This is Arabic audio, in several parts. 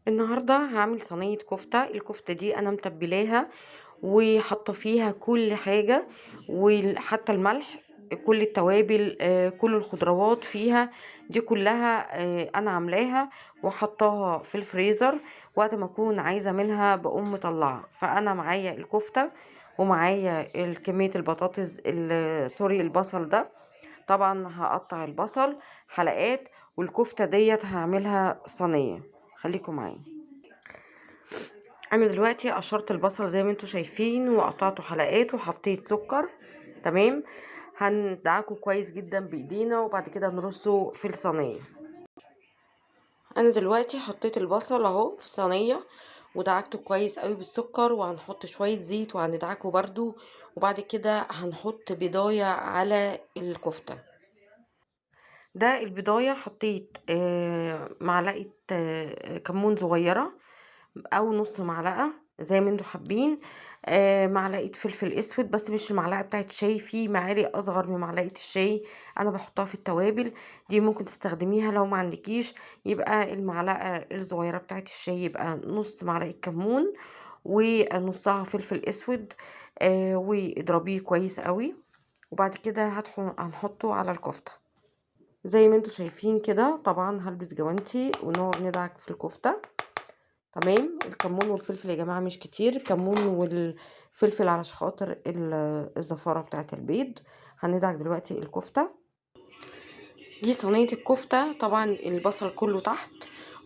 النهارده هعمل صينية كفتة. الكفتة دي انا متبلاها وحاطه فيها كل حاجة، وحتى الملح، كل التوابل، كل الخضروات فيها دي كلها انا عاملاها وحطاها في الفريزر. وقت ما اكون عايزة منها بقوم مطلعها. فانا معايا الكفتة ومعايا كمية البطاطس سوري البصل ده. طبعا هقطع البصل حلقات، والكفتة ديت هعملها صينية. خليكم معايا. انا دلوقتي قشرت البصل زي ما انتوا شايفين وقطعته حلقات وحطيت سكر. تمام. هندعكه كويس جدا بايدينا وبعد كده نرصه في الصينيه. انا دلوقتي حطيت البصل اهو في صينيه ودعكته كويس قوي بالسكر، وهنحط شويه زيت وهندعكه برضو، وبعد كده هنحط بيضايه على الكفته. ده البيضايه حطيت معلقه كمون صغيره او نص معلقه زي ما انتوا حابين. معلقه فلفل اسود، بس مش المعلقه بتاعت الشاي، في معالق اصغر من معلقه الشاي انا بحطها في التوابل دي، ممكن تستخدميها. لو ما عندكيش يبقى المعلقه الصغيره بتاعت الشاي، يبقى نص معلقه كمون ونصها فلفل اسود. واضربيه كويس قوي، وبعد كده هنحطه على الكفته زي ما انتوا شايفين كده. طبعا هلبس جوانتي ونقعد ندعك في الكفته. تمام. الكمون والفلفل يا جماعة مش كتير، الكمون والفلفل علشان خاطر الزفارة بتاعة البيض. هندعك دلوقتي الكفتة. دي صينية الكفتة. طبعا البصل كله تحت،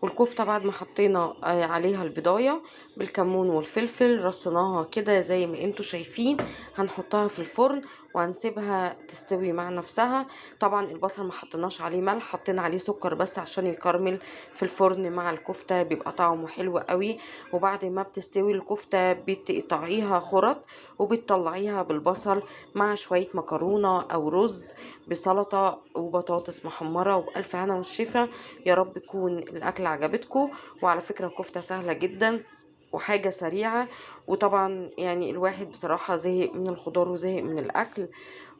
والكفتة بعد ما حطينا عليها البضاية بالكمون والفلفل رصيناها كده زي ما انتوا شايفين. هنحطها في الفرن وهنسيبها تستوي مع نفسها. طبعا البصل ما حطيناش عليه ملح، حطينا عليه سكر بس عشان يكرمل في الفرن مع الكفتة، بيبقى طعمه حلو قوي. وبعد ما بتستوي الكفتة بتقطعيها خرط وبتطلعيها بالبصل مع شوية مكرونة او رز بسلطة وبطاطس محمرة، وبألف هنا والشفا. يا رب يكون الأكل عجبتكم. وعلى فكرة كفتة سهلة جدا وحاجة سريعة. وطبعا يعني الواحد بصراحة زهق من الخضار وزهق من الأكل،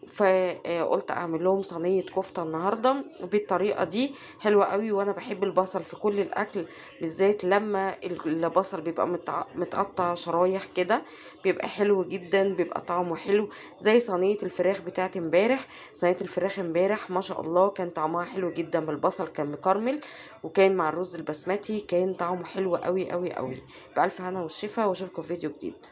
فقلت اعمل لهم صينيه كفته النهارده بالطريقه دي. حلوه قوي، وانا بحب البصل في كل الاكل، بالذات لما البصل بيبقى متقطع شرايح كده، بيبقى حلو جدا، بيبقى طعمه حلو. زي صينيه الفراخ بتاعت امبارح. صينيه الفراخ امبارح ما شاء الله كان طعمها حلو جدا بالبصل، كان مكرمل، وكان مع الرز البسمتي كان طعمه حلو قوي قوي قوي. بألف هنا والشفا، واشوفكم في فيديو جديد.